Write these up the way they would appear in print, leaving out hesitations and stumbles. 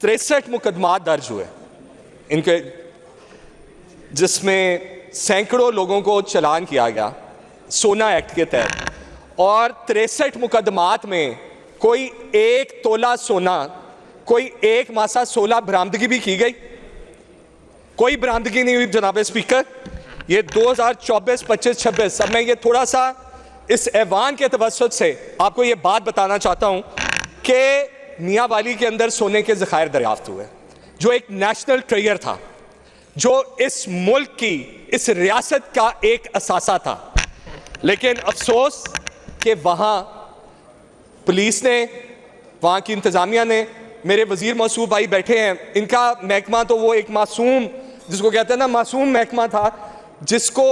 63 मुकदमात दर्ज हुए इनके, जिसमें सैकड़ों लोगों को चालान किया गया सोना एक्ट के तहत, और 63 मुकदमात में कोई 1 तोला सोना, कोई 1 मासा 16 बरामदगी भी की गई, कोई बरामदगी नहीं हुई जनाब स्पीकर। ये 2024, 25, 26, अब मैं ये थोड़ा सा इस ऐवान के तवज्जुद से आपको ये बात बताना चाहता हूं कि मियां वाली के अंदर सोने के ज़खायर दरियाफ्त हुए, जो एक नेशनल ट्रेजर था, जो इस मुल्क की, इस रियासत का एक असासा था। लेकिन अफसोस कि वहाँ पुलिस ने, वहाँ की इंतज़ामिया ने, मेरे वज़ीर मौसूफ भाई बैठे हैं, इनका महकमा तो वो एक मासूम, जिसको कहते हैं ना मासूम महकमा था, जिसको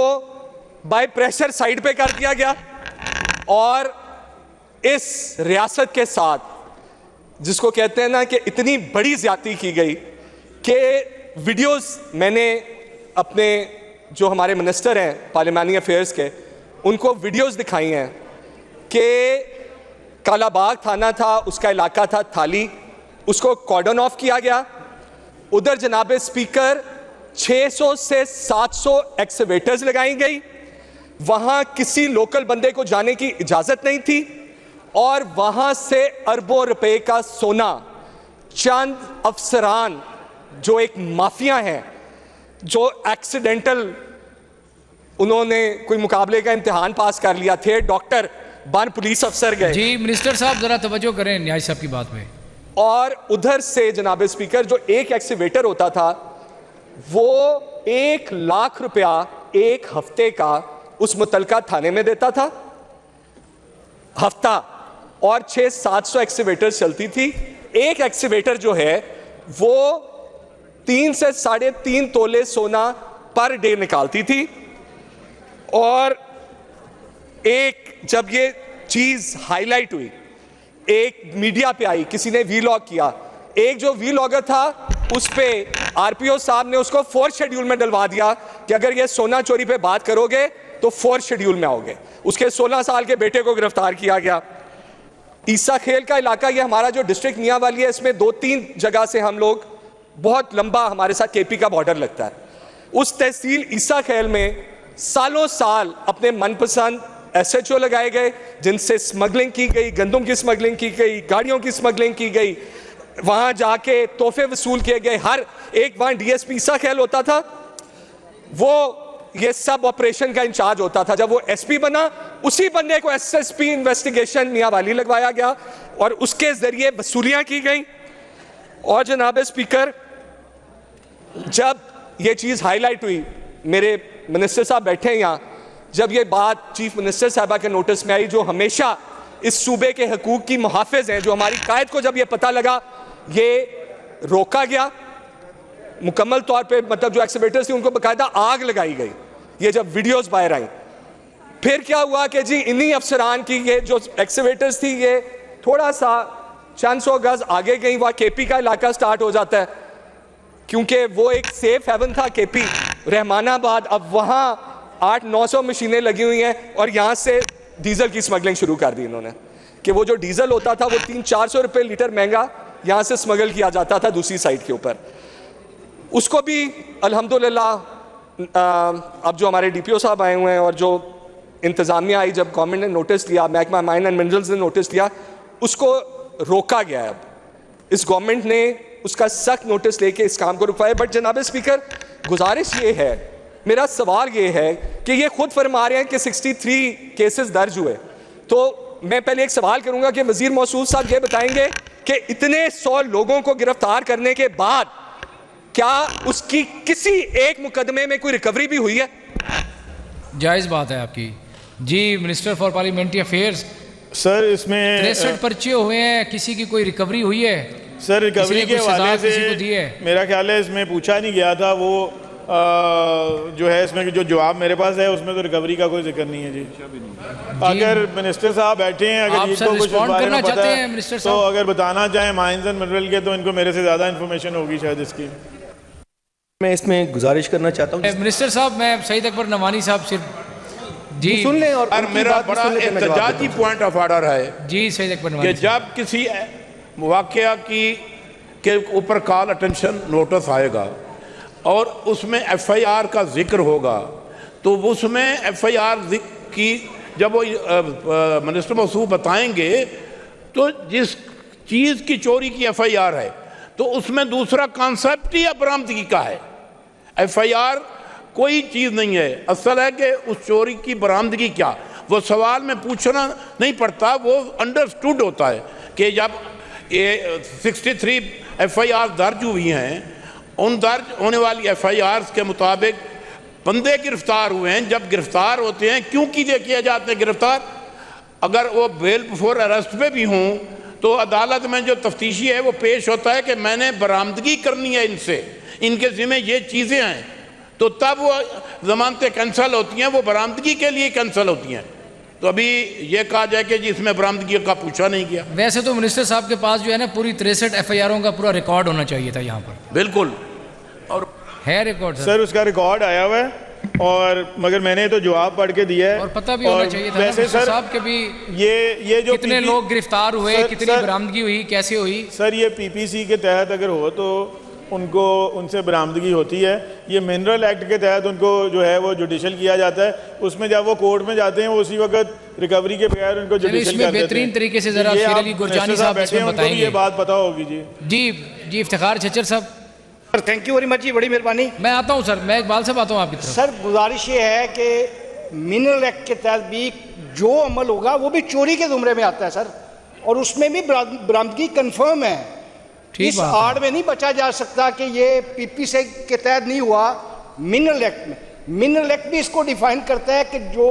बाय प्रेशर साइड पे कर दिया गया। और इस रियासत के साथ, जिसको कहते हैं ना कि इतनी बड़ी ज्यादती की गई कि वीडियोस मैंने अपने जो हमारे मिनिस्टर हैं पार्लियामानी अफेयर्स के, उनको वीडियोस दिखाई हैं कि कालाबाग थाना था, उसका इलाका था थाली, उसको कॉर्डन ऑफ किया गया। उधर जनाब स्पीकर 600 से 700 एक्सवेटर्स लगाई गई, वहां किसी लोकल बंदे को जाने की इजाजत नहीं थी, और वहां से अरबों रुपए का सोना चंद अफसरान जो एक माफिया हैं, जो एक्सीडेंटल उन्होंने कोई मुकाबले का इम्तिहान पास कर लिया थे, डॉक्टर बन पुलिस अफसर गए। जी मिनिस्टर साहब जरा तवज्जो करें न्याय साहब की बात में। और उधर से जनाब स्पीकर जो एक एक्सीवेटर होता था वो 1 लाख रुपया एक हफ्ते का उस मुतलका थाने में देता था हफ्ता, और 600-700 एक्सीवेटर चलती थी। एक एक्सीवेटर जो है वो 3 से 3.5 तोले सोना पर डे निकालती थी। और एक जब ये चीज हाईलाइट हुई, एक मीडिया पे आई, किसी ने वीलॉग किया, एक जो वीलॉगर था उस पे आरपीओ साहब ने उसको 4th शेड्यूल में डलवा दिया कि अगर ये सोना चोरी पे बात करोगे तो 4th शेड्यूल में आओगे। उसके 16 साल के बेटे को गिरफ्तार किया गया। ईसा खेल का इलाका, ये हमारा जो डिस्ट्रिक्ट मियां वाली है, इसमें 2-3 जगह से हम लोग, बहुत लंबा हमारे साथ केपी का बॉर्डर लगता है। उस तहसील ईसा खेल में सालों साल अपने मनपसंद SHO लगाए गए, जिनसे स्मगलिंग की गई, गंदम की स्मगलिंग की गई, गाड़ियों की स्मगलिंग की गई, वहां जाके तोहफे वसूल किए गए। हर एक वहां DSP ईसा खेल होता था, वो ये सब ऑपरेशन का इंचार्ज होता था। जब वो SP बना, उसी बंदे को SSP इन्वेस्टिगेशन मियां वाली लगवाया गया और उसके जरिए वसूलियां की गई। और जनाब स्पीकर, जब ये चीज हाईलाइट हुई, मेरे मिनिस्टर साहब बैठे हैं यहाँ, जब ये बात चीफ मिनिस्टर साहबा के नोटिस में आई, जो हमेशा इस सूबे के हकूक की मुहाफिज हैं, जो हमारी कायद को जब ये पता लगा, ये रोका गया मुकम्मल तौर पे, मतलब जो एक्सीवेटर्स थी उनको बाकायदा आग लगाई गई। ये जब वीडियोस बाहर आई, फिर क्या हुआ कि जी इन्हीं अफसरान की ये जो एक्सीवेटर्स थी, ये थोड़ा सा चंद सौ गज आगे गई, वहाँ केपी का इलाका स्टार्ट हो जाता है, क्योंकि वो एक सेफ हेवन था केपी रहमानाबाद। अब वहाँ 800-900 मशीनें लगी हुई हैं, और यहाँ से डीजल की स्मगलिंग शुरू कर दी इन्होंने, कि वो जो डीजल होता था वो 300-400 रुपये लीटर महंगा यहाँ से स्मगल किया जाता था दूसरी साइड के ऊपर। उसको भी अल्हम्दुलिल्लाह अब जो हमारे DPO साहब आए हुए हैं और जो इंतज़ामिया आई, जब गवर्नमेंट ने नोटिस लिया, महकमा माइन एंड मिनरल्स ने नोटिस लिया, उसको रोका गया है। अब इस गवर्नमेंट ने उसका सख्त नोटिस लेके इस काम को रुकवाया। बट जनाब स्पीकर, गुजारिश ये है, मेरा सवाल ये है कि ये खुद फरमा रहे हैं कि 63 केसेस दर्ज हुए, तो मैं पहले एक सवाल करूंगा कि वजीर मौसूफ साहब ये बताएंगे कि इतने 100 लोगों को गिरफ्तार करने के बाद क्या उसकी किसी एक मुकदमे में कोई रिकवरी भी हुई है? जायज़ बात है आपकी। जी minister for parliamentary affairs. Sir इसमें 63 पर्चे हुए हैं, किसी की कोई रिकवरी हुई है? सर रिकवरी के हवाले से दी है? मेरा ख्याल है इसमें पूछा नहीं गया था, वो जो है इसमें जो जवाब मेरे पास है उसमें तो रिकवरी का कोई जिक्र नहीं है। जी अगर मिनिस्टर साहब बैठे हैं, अगर इनको कुछ बारे में पता है तो अगर बताना चाहें माइंस एंड मिनरल के, तो इनको मेरे से ज़्यादा इन्फॉर्मेशन होगी शायद इसकी। मैं इसमें गुजारिश करना चाहता हूँ मिनिस्टर साहब, मैं सईद अकबर नवानी साहब से जी सुन लें, और मेरा बड़ा एहतजाजी पॉइंट ऑफ ऑर्डर है जी सईद अकबर नवानी, कि जब किसी वाकया की के ऊपर कॉल अटेंशन नोटिस आएगा और उसमें FIR का जिक्र होगा, तो उसमें FIR की जब वो मिनिस्टर मौसूफ बताएंगे तो जिस चीज़ की चोरी की FIR है तो उसमें दूसरा कॉन्सेप्ट ही बरामदगी का है। FIR कोई चीज़ नहीं है, असल है कि उस चोरी की बरामदगी क्या, वो सवाल में पूछना नहीं पड़ता, वो अंडरस्टूड होता है कि जब ये 63 FIR दर्ज हुई हैं, उन दर्ज होने वाली FIRs के मुताबिक बंदे गिरफ्तार हुए हैं। जब गिरफ्तार होते हैं क्यों किए जाते हैं गिरफ्तार? अगर वो बेल बिफोर अरेस्ट पे भी हों तो अदालत में जो तफ्तीशी है वो पेश होता है कि मैंने बरामदगी करनी है इनसे, इनके ज़िम्मे ये चीज़ें हैं, तो तब वो ज़मानतें कैंसिल होती हैं, वो बरामदगी के लिए कैंसिल होती हैं। तो अभी ये कहा जाए कि जी इसमें बरामदगी का पूछा नहीं गया। वैसे तो मिनिस्टर साहब के पास जो है ना पूरी 63 FIRों का पूरा रिकॉर्ड होना चाहिए था यहाँ पर। बिल्कुल, और है रिकॉर्ड सर उसका रिकॉर्ड आया हुआ है, और मगर मैंने तो जवाब पढ़ के दिया है और पता भी होना चाहिए था वैसे मिनिस्टर सर साहब के भी ये जो कितने लोग गिरफ्तार हुए, कितनी सर, बरामदगी हुई, कैसे हुई। सर ये PPC के तहत अगर हो तो उनसे बरामदगी होती है। ये मिनरल एक्ट के तहत उनको जो है वो जुडिशल किया जाता है, उसमें जब वो कोर्ट में जाते हैं वो उसी वक्त रिकवरी के बगैर उनको जुडिशल कर देते हैं। बेहतरीन तरीके से जरा शेर अली गुरजानी साहब इसमें बताएंगे, ये बात पता होगी जी। जी इफ्तिखार छच्चर साहब। Sir thank you very much जी, बड़ी मेहरबानी। मैं आता हूँ सर, मैं इकबाल साहब आता हूँ आपकी तरफ। सर गुजारिश ये है कि मिनरल एक्ट के तहत भी जो अमल होगा वो भी चोरी के जुमरे में आता है सर, और उसमें भी बरामदगी कंफर्म है। इस आड़ में नहीं बचा जा सकता कि ये PPC के तहत नहीं हुआ, मिनरल एक्ट में। मिनरल एक्ट भी इसको डिफाइन करता है कि जो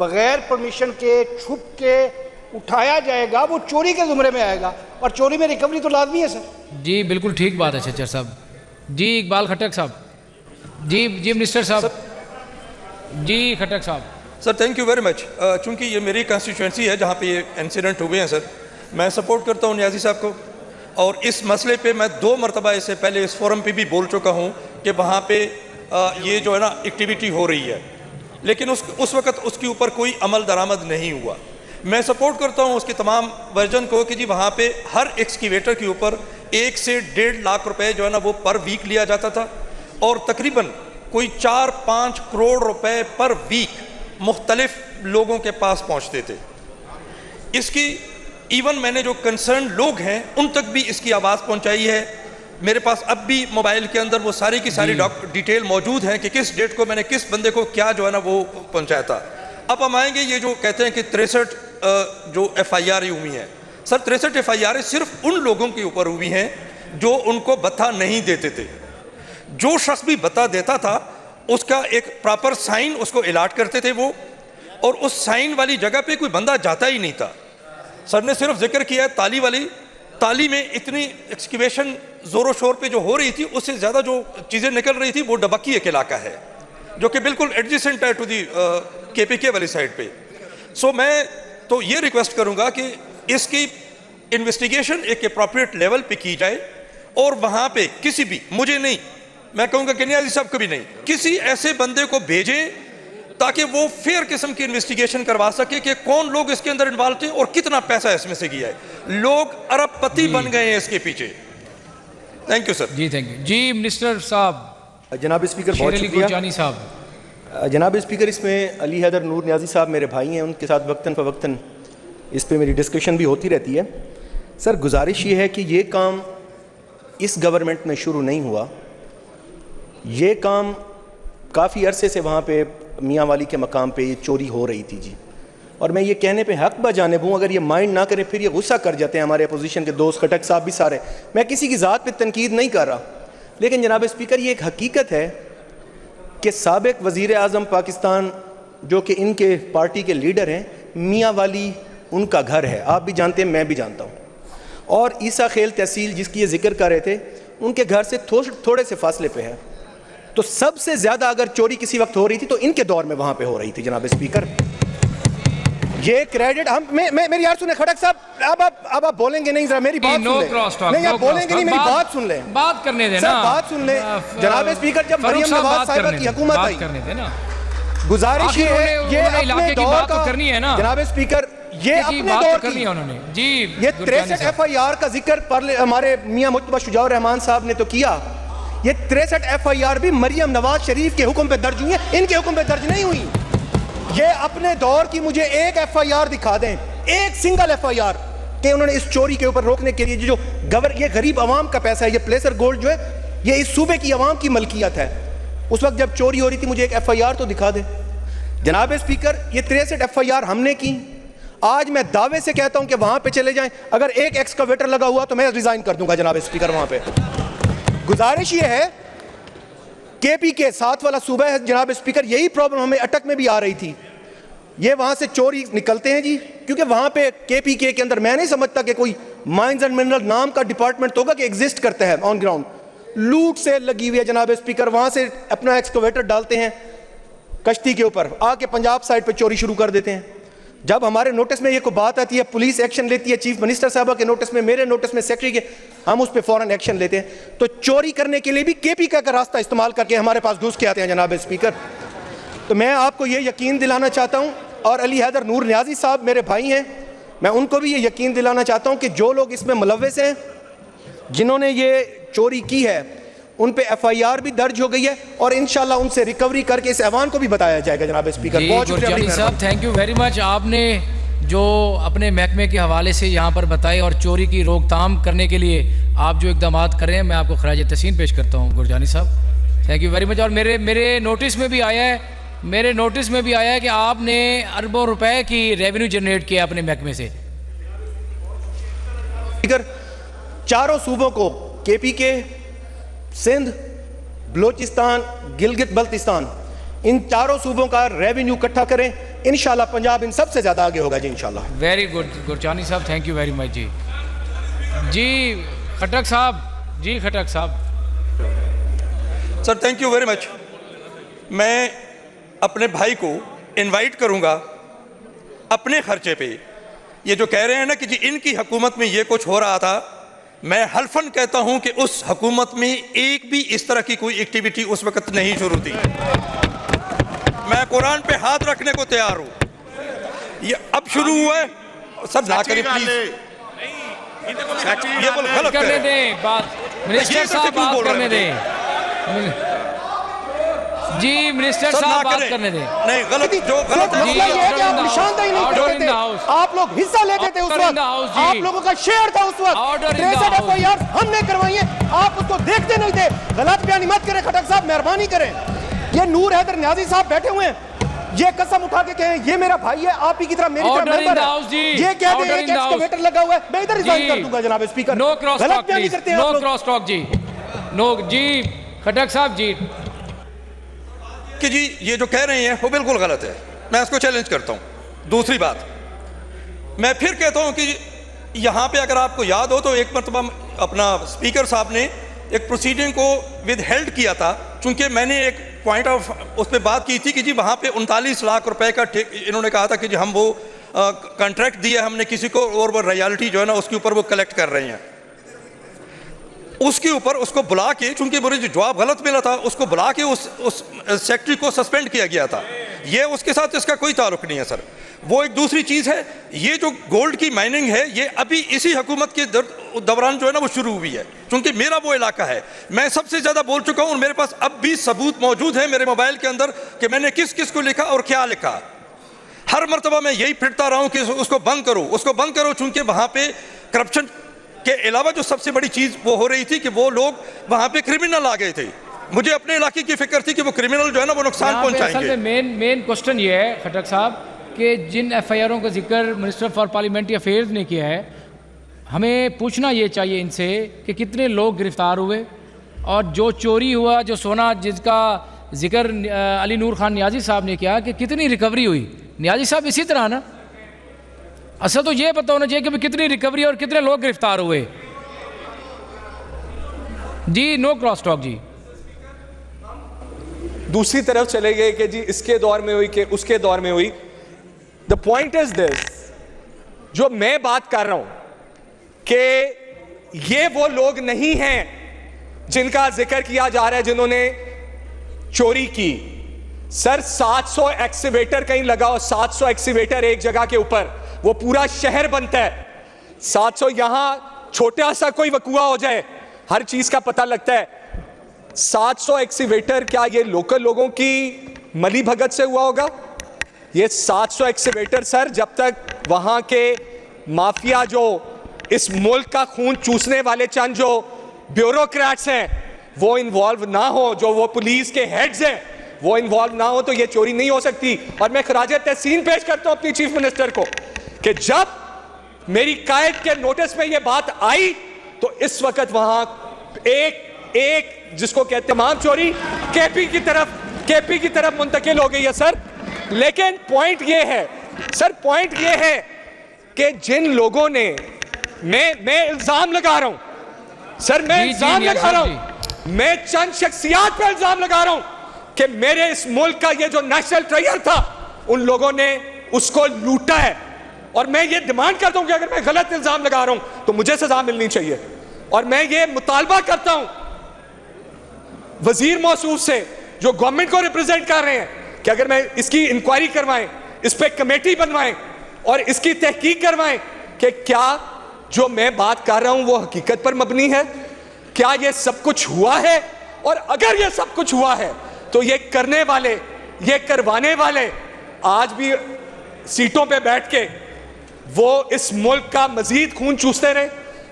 बगैर परमिशन के छुप के उठाया जाएगा वो चोरी के जुमरे में आएगा, और चोरी में रिकवरी तो लाजमी है सर। जी बिल्कुल ठीक बात है छच्चर साहब। जी इकबाल खटक साहब। जी मिनिस्टर साहब। जी खटक साहब। Sir thank you very much. चूँकि ये मेरी कंस्टिट्यूंसी है जहाँ पे ये इंसिडेंट हुए हैं सर, मैं सपोर्ट करता हूँ नियाज़ी साहब को, और इस मसले पे मैं 2 मरतबा इससे पहले इस फोरम पे भी बोल चुका हूँ कि वहाँ पे ये जो है ना एक्टिविटी हो रही है, लेकिन उस वक़्त उसके ऊपर कोई अमल दरामद नहीं हुआ। मैं सपोर्ट करता हूँ उसके तमाम वर्जन को कि जी वहाँ पे हर एक्सकीवेटर के ऊपर 1 से 1.5 लाख रुपए जो है ना वो पर वीक लिया जाता था, और तकरीबन कोई 4-5 करोड़ रुपए पर वीक मुख्तलिफ लोगों के पास पहुँचते थे। इसकी इवन मैंने जो कंसर्न लोग हैं उन तक भी इसकी आवाज़ पहुँचाई है। मेरे पास अब भी मोबाइल के अंदर वो सारी की सारी डिटेल मौजूद है कि किस डेट को मैंने किस बंदे को क्या जो है ना वो पहुँचाया था। अब हम आएंगे ये जो कहते हैं कि 63 जो FIR हुई हैं, सर 63 FIR सिर्फ उन लोगों के ऊपर हुई हैं जो उनको बता नहीं देते थे। जो शख्स भी बता देता था उसका एक प्रॉपर साइन उसको अलाट करते थे वो, और उस साइन वाली जगह पे कोई बंदा जाता ही नहीं था। सर ने सिर्फ जिक्र किया है ताली वाली, ताली में इतनी एक्सकवेशन ज़ोरों शोर पे जो हो रही थी उससे ज़्यादा जो चीज़ें निकल रही थी वो डबक्की एक इलाका है जो कि बिल्कुल एडजेसेंट है टू दी KPK वाली साइड पे। सो मैं तो ये रिक्वेस्ट करूँगा कि इसकी इन्वेस्टिगेशन एक अप्रोप्रिएट लेवल पे की जाए, और वहाँ पे किसी भी, मुझे नहीं, मैं कहूँगा कि नियाज़ी साहब को भी नहीं, किसी ऐसे बंदे को भेजें ताकि वो फेयर किस्म की इन्वेस्टिगेशन करवा सके कि कौन लोग इसके अंदर इन्वॉल्व थे और कितना पैसा इसमें से गया है। लोग अरबपति बन गए हैं इसके पीछे। Thank you sir. जी थैंक यू। जी मिनिस्टर साहब। जनाब स्पीकर बहुत शुक्रिया। गुरजानी साहब। जनाब स्पीकर, इसमें अली हैदर नूर नियाज़ी साहब मेरे भाई हैं, उनके साथ वक्तन फ़वक्तन इस पे मेरी डिस्कशन भी होती रहती है। सर गुजारिश ये है कि ये काम इस गवर्नमेंट में शुरू नहीं हुआ, ये काम काफ़ी अरसे से वहाँ पे मियाँ वाली के मकाम पे ये चोरी हो रही थी जी। और मैं ये कहने पे हक बजानिब हूँ, अगर ये माइंड ना करें फिर ये गुस्सा कर जाते हैं हमारे अपोजिशन के दोस्त खटक साहब भी सारे। मैं किसी की ज़ात पे तनकीद नहीं कर रहा, लेकिन जनाब स्पीकर ये एक हकीकत है कि साबिक वज़ीर आज़म पाकिस्तान जो कि इनके पार्टी के लीडर हैं, मियाँ वाली उनका घर है, आप भी जानते हैं मैं भी जानता हूँ। और ईसा खेल तहसील जिसकी ये जिक्र कर रहे थे, उनके घर से थोड़े से फासले पे है। तो सबसे ज़्यादा अगर चोरी किसी वक्त हो रही थी तो इनके दौर में वहाँ पे हो रही थी जनाब स्पीकर। ये क्रेडिट हम मेरी यार सुने खटक साहब, अब आप बोलेंगे नहीं, जरा मेरी बात सुन लें। नहीं आप बोलेंगे नहीं, मेरी बात सुन लें, बात करने देना, बात सुन लें जनाब स्पीकर। जब मरियम नवाज साहिबा की हुकूमत आई, गुजारिश ये है, ये अपने दौर का करनी है ना जनाब स्पीकर, ये की अपने बात दौर तो करनी की है उन्होंने जी। ये गुरजानी 63 साहब। FIR का जिक्र हमारे मियां मुज्तबा शुजाउर रहमान साहब ने तो किया। ये 63 FIR भी मरियम नवाज शरीफ के हुक्म पे दर्ज हुई है, इनके हुक्म पे दर्ज नहीं हुई। ये अपने दौर की मुझे एक FIR दिखा दें, एक सिंगल FIR कि उन्होंने इस चोरी के ऊपर रोकने के लिए जो ये गरीब आवाम का पैसा है, ये प्लेसर गोल्ड जो है ये इस सूबे की आवाम की मलकियत है। उस वक्त जब चोरी हो रही थी मुझे एक FIR तो दिखा दे। जनाब स्पीकर, ये 63 FIR हमने की। आज मैं दावे से कहता हूं कि वहां पे चले जाएं, अगर एक एक्सकवेटर लगा हुआ तो मैं रिजाइन कर दूंगा जनाब स्पीकर। वहां पे गुजारिश ये है, KP के साथ वाला सूबा है जनाब स्पीकर, यही प्रॉब्लम हमें अटक में भी आ रही थी। ये वहां से चोरी निकलते हैं जी, क्योंकि वहां पे KPK के अंदर मैं नहीं समझता कि कोई माइंस एंड मिनरल नाम का डिपार्टमेंट होगा कि एग्जिस्ट करता है ऑन ग्राउंड। लूट से लगी हुई है जनाब स्पीकर, वहां से अपना एक्सकवेटर डालते हैं कश्ती के ऊपर, आके पंजाब साइड पे चोरी शुरू कर देते हैं। जब हमारे नोटिस में ये कोई बात आती है, पुलिस एक्शन लेती है, चीफ मिनिस्टर साहबा के नोटिस में, मेरे नोटिस में, सेक्रेटरी के, हम उस पर फौरन एक्शन लेते हैं। तो चोरी करने के लिए भी KPK का रास्ता इस्तेमाल करके हमारे पास घुस के आते हैं जनाब स्पीकर। तो मैं आपको ये यकीन दिलाना चाहता हूँ, और अली हैदर नूर न्याजी साहब मेरे भाई हैं, मैं उनको भी ये यकीन दिलाना चाहता हूँ कि जो लोग इसमें मुलव्वस हैं, जिन्होंने ये चोरी की है, उन पे FIR भी दर्ज हो गई है और इंशाल्लाह उनसे रिकवरी करके इस ऐवान को भी बताया जाएगा जनाब स्पीकर। बहुत शुक्रिया साहब, थैंक यू वेरी मच। आपने जो अपने महकमे के हवाले से यहाँ पर बताए और चोरी की रोकथाम करने के लिए आप जो इकदाम कर रहे हैं, मैं आपको खराज तहसीन पेश करता हूँ गुरजानी साहब, थैंक यू वेरी मच। और मेरे नोटिस में भी आया है कि आपने अरबों रुपए की रेवेन्यू जनरेट किया अपने महकमे से। चारों सूबों को, KPK, सिंध, बलोचिस्तान, गिलगित बल्तिस्तान, इन चारों सूबों का रेवेन्यू इकट्ठा करें, इंशाल्लाह पंजाब इन सबसे ज्यादा आगे होगा जी इंशाल्लाह। वेरी गुड गुरजानी साहब, थैंक यू वेरी मच जी। जी खटक साहब, जी खटक साहब। Sir thank you very much. मैं अपने भाई को इनवाइट करूंगा अपने खर्चे पे। ये जो कह रहे हैं ना कि जी इनकी हुकूमत में ये कुछ हो रहा था, मैं हल्फन कहता हूं कि उस हुकूमत में एक भी इस तरह की कोई एक्टिविटी उस वक्त नहीं शुरू थी। मैं कुरान पे हाथ रखने को तैयार हूं। ये अब शुरू हुआ है। सब ना करें प्लीज, ये बोल गलत करने दें बात, मिनिस्टर साहब बात करने दें जी, मिनिस्टर साहब बात करने दें। नहीं गलत, जो गलत है मसला ये है कि आप निशानदेही नहीं करते थे, आप लोग हिस्सा लेते थे उस वक्त, आप लोगों का शेयर था उस वक्त। 63 FIR हमने करवाई है, आप उसको देखते नहीं थे। गलत बयानी मत करें खटक साहब, मेहरबानी करें। ये नूर हैदर न्याजी साहब बैठे हुए हैं, ये कसम उठा के कहें ये मेरा भाई है, आप ही की तरह मेरी तरह मेंबर है, ये कह दे एक एक्सकवेटर लगा हुआ है, मैं इधर रिजाइन कर दूंगा जनाब स्पीकर। नो क्रॉस गलत टॉक बयानी करते हैं आप लोग। नो क्रॉस टॉक जी, नो जी खटक साहब जी कि जी ये जो कह रहे हैं वो बिल्कुल गलत है, मैं इसको चैलेंज करता हूं। दूसरी बात, मैं फिर कहता हूं कि यहां पे अगर आपको याद हो तो एक मरतबा अपना स्पीकर साहब ने एक प्रोसीडिंग को विद हेल्ड किया था, चूंकि मैंने एक पॉइंट ऑफ उस पर बात की थी कि जी वहां पे 39 लाख रुपए का इन्होंने कहा था कि जी हम वो कॉन्ट्रैक्ट दिया हमने किसी को और वो रॉयल्टी जो है ना उसके ऊपर वो कलेक्ट कर रहे हैं। उसके ऊपर उसको बुला के, चूंकि मुझे जवाब गलत मिला था, उसको बुला के उस सेक्रेटरी को सस्पेंड किया गया था। ये उसके साथ इसका कोई ताल्लुक नहीं है सर। वो एक दूसरी चीज़ है, ये जो गोल्ड की माइनिंग है ये अभी इसी हुकूमत के दौरान जो है ना वो शुरू हुई है, क्योंकि मेरा वो इलाका है, मैं सबसे ज़्यादा बोल चुका हूँ। मेरे पास अब भी सबूत मौजूद है मेरे मोबाइल के अंदर कि मैंने किस किस को लिखा और क्या लिखा। हर मरतबा मैं यही फिरता रहा हूँ कि उसको बंद करो, उसको बंद करो, चूंकि वहाँ पे करप्शन के अलावा जो सबसे बड़ी चीज़ वो हो रही थी कि वो लोग वहाँ पे क्रिमिनल आ गए थे। मुझे अपने इलाके की फिक्र थी कि वो क्रिमिनल जो है ना वो नुकसान पहुँचाएंगे। मेन क्वेश्चन ये है खटक साहब कि जिन FIRों का जिक्र मिनिस्टर फॉर पार्लियामेंट्री अफेयर्स ने किया है, हमें पूछना ये चाहिए इनसे कि कितने लोग गिरफ्तार हुए, और जो चोरी हुआ, जो सोना जिसका जिक्र अली नूर खान न्याजी साहब ने किया कि कितनी रिकवरी हुई। न्याजी साहब इसी तरह ना, असल तो ये पता होना चाहिए कि कितनी रिकवरी और कितने लोग गिरफ्तार हुए। जी नो क्रॉस टॉक जी। दूसरी तरफ चले गए कि जी इसके दौर में हुई कि उसके दौर में हुई। द पॉइंट इज दिस, जो मैं बात कर रहा हूं कि ये वो लोग नहीं हैं जिनका जिक्र किया जा रहा है जिन्होंने चोरी की। सर 700 एक्सीवेटर कहीं लगा हो, 700 एक्सीवेटर एक जगह के ऊपर, वो पूरा शहर बनता है। 700 यहां छोटा सा कोई वकुआ हो जाए हर चीज का पता लगता है। 700 एक्सीवेटर, क्या ये लोकल लोगों की मली भगत से हुआ होगा? ये 700 एक्सीवेटर सर, जब तक वहां के माफिया जो इस मुल्क का खून चूसने वाले चंद जो ब्यूरोक्रेट्स हैं वो इन्वॉल्व ना हो, जो वो पुलिस के हेड्स हैं वो इन्वॉल्व ना हो, तो ये चोरी नहीं हो सकती। और मैं खराज तहसीन पेश करता हूं अपनी चीफ मिनिस्टर को कि जब मेरी कायद के नोटिस में ये बात आई तो इस वक्त वहां एक जिसको कहते तमाम चोरी केपी की तरफ मुंतकिल हो गई है सर। लेकिन पॉइंट ये है सर, पॉइंट ये है कि जिन लोगों ने, मैं इल्जाम लगा रहा हूं सर, मैं इल्जाम लगा रहा हूं, मैं चंद शख्सियात पे इल्जाम लगा रहा हूं कि मेरे इस मुल्क का ये जो नेशनल ट्रेजर था उन लोगों ने उसको लूटा है। और मैं ये डिमांड करता हूं कि अगर मैं गलत इल्जाम लगा रहा हूं तो मुझे सजा मिलनी चाहिए। और मैं ये मुतालबा करता हूं वजीर मौसूफ से जो गवर्नमेंट को रिप्रेजेंट कर रहे हैं कि अगर मैं इसकी इंक्वायरी करवाएं, इस पे कमेटी बनवाएं और इसकी तहकीक करवाएं कि क्या जो मैं बात कर रहा हूं वो हकीकत पर मबनी है, क्या ये सब कुछ हुआ है। और अगर ये सब कुछ हुआ है तो ये करने वाले, ये करवाने वाले आज भी सीटों पे बैठ के वो इस मुल्क का मजीद खून चूसते रहे।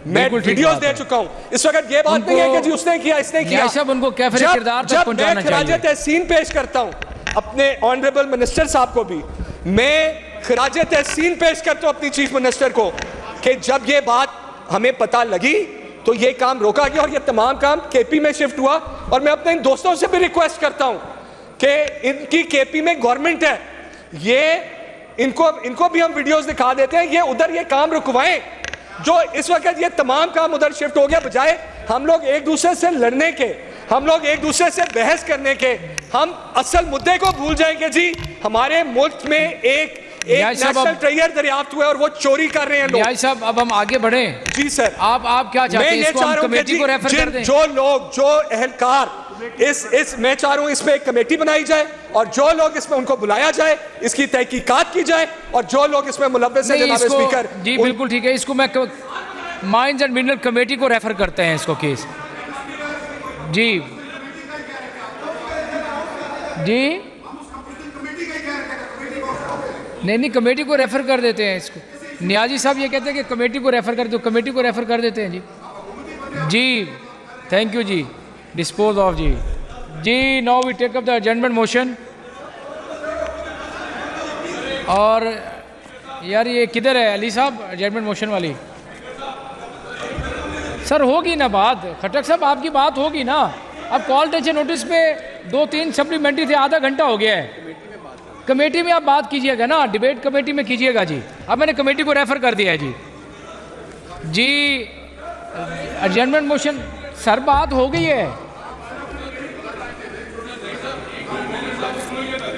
मैं वीडियोस दे चुका हूं। इस वक्त ये बात नहीं है कि जी उसने किया, इसने किया। उनको कैफियत किरदार तक पहुंचाना चाहिए। मैं खराज तहसीन पेश करता हूं अपने ऑनरेबल मिनिस्टर साहब को भी, मैं खराज तहसीन पेश करता हूं अपनी चीफ मिनिस्टर को कि जब ये बात हमें पता लगी तो ये काम रोका गया और ये तमाम काम केपी में शिफ्ट हुआ। और मैं अपने इन दोस्तों से भी रिक्वेस्ट करता हूं कि इनकी केपी में गवर्नमेंट है, ये इनको भी हम वीडियोस दिखा देते हैं, ये उधर ये काम रुकवाएं जो इस वक्त ये तमाम काम उधर शिफ्ट हो गया। बजाय हम लोग एक दूसरे से लड़ने के, हम लोग एक दूसरे से बहस करने के, हम असल मुद्दे को भूल जाएंगे। जी हमारे मुल्क में एक नेशनल ट्रेजर दरियाफ्त हुआ है और वो चोरी कर रहे हैं लोग। साहब अब हम आगे बढ़ें। जी सर, आप क्या चाहते हैं? इसको हम कमेटी को रेफर कर दें? जो लोग, जो एहलकार मैं चाह रहा हूं इस पे एक कमेटी बनाई जाए और जो लोग इसमें उनको बुलाया जाए, इसकी तहकीकात की जाए और जो लोग इसमें मुलव्वस हैं जनाब स्पीकर। जी बिल्कुल ठीक है, इसको मैं माइंस एंड मिनरल कमेटी को रेफर करते हैं इसको केस। जी जी नहीं कमेटी को रेफर कर देते हैं इसको। नियाजी साहब ये कहते हैं कि कमेटी को रेफर कर दो, कमेटी को रेफर कर देते हैं जी। जी थैंक यू जी, डिस्पोज ऑफ जी। Now we take up the adjournment motion. और यार ये किधर है अली साहब, एडजर्नमेंट मोशन वाली? सर होगी ना बात, खटक साहब आपकी बात होगी ना। अब कॉल टेंशन नोटिस पे 2-3 सप्लीमेंट्री थे, आधा घंटा हो गया है। कमेटी में आप बात कीजिएगा ना, डिबेट कमेटी में कीजिएगा जी। अब मैंने कमेटी को रेफर कर दिया है जी। एडजर्नमेंट मोशन सर बात हो गई है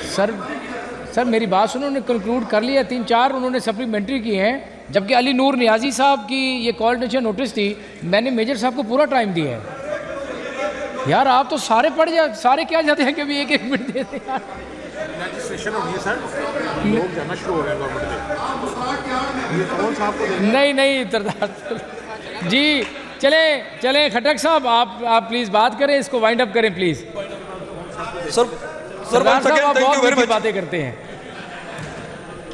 सर मेरी बात सुनो, उन्होंने कंक्लूड कर लिया। 3-4 उन्होंने सप्लीमेंट्री की हैं, जबकि अली नूर नियाजी साहब की ये कॉल टेंशन नोटिस थी, मैंने मेजर साहब को पूरा टाइम दिया है। यार आप तो सारे पढ़ जा, सारे क्या जाते हैं कि अभी 1-1 मिनट देते हैं यार। लोग जाना शुरू हो रहे हैं। नहीं जी चलें खटक साहब, आप प्लीज बात करें, इसको वाइंड अप करें please. Sir once again thank you very much. बातें करते हैं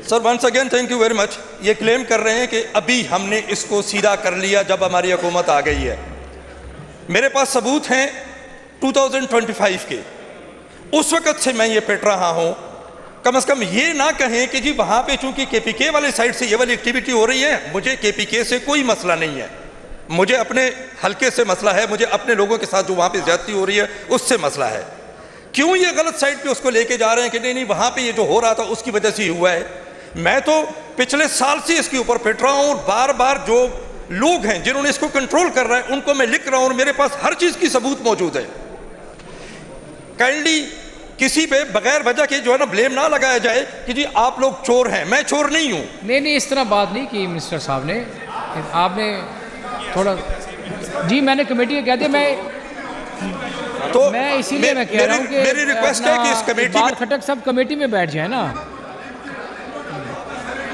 sir, once again thank you very much. ये क्लेम कर रहे हैं कि अभी हमने इसको सीधा कर लिया जब हमारी हुकूमत आ गई है। मेरे पास सबूत हैं 2025 के, उस वक्त से मैं ये पिट रहा हूं। कम से कम ये ना कहें कि जी वहां पे चूंकि केपीके वाले साइड से ये वाली एक्टिविटी हो रही है, मुझे केपीके से कोई मसला नहीं है, मुझे अपने हल्के से मसला है, मुझे अपने लोगों के साथ जो वहां पे ज्यादती हो रही है उससे मसला है। क्यों ये गलत साइड पे उसको लेके जा रहे हैं कि नहीं वहां पे ये जो हो रहा था उसकी वजह से ही हुआ है। मैं तो पिछले साल से इसके ऊपर पिट रहा हूं और बार बार जो लोग हैं जिन्होंने इसको कंट्रोल कर रहा है उनको मैं लिख रहा हूं और मेरे पास हर चीज की सबूत मौजूद है। काइंडली किसी पे बगैर वजह के जो है ना ब्लेम ना लगाया जाए कि जी आप लोग चोर हैं, मैं चोर नहीं हूं। नहीं इस तरह बात नहीं की मिनिस्टर साहब ने, आपने थोड़ा जी मैंने कमेटी को कह दिया। मैं इसीलिए मैं कह रहा हूं कि मेरी रिक्वेस्ट है कि इस कमेटी में खटक सब कमेटी में बैठ जाए ना।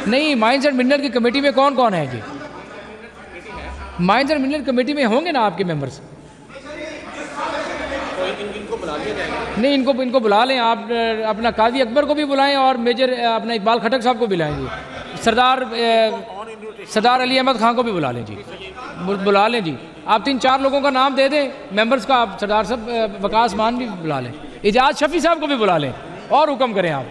नहीं, माइंस एंड मिनरल की कमेटी में कौन कौन है जी? माइंस एंड मिनरल कमेटी में होंगे ना आपके मेंबर्स? नहीं, इनको बुला लें आप, अपना काजी अकबर को भी बुलाएं और मेजर अपना इकबाल खटक साहब को भी बुलाएं जी। सरदार अली अहमद खान को भी बुला लें जी, बुला लें जी। आप 3-4 लोगों का नाम दे दें मेंबर्स का, आप सरदार साहब वकास मान भी बुला लें, इजाज़ शफी साहब को भी बुला लें और हुक्म करें आप।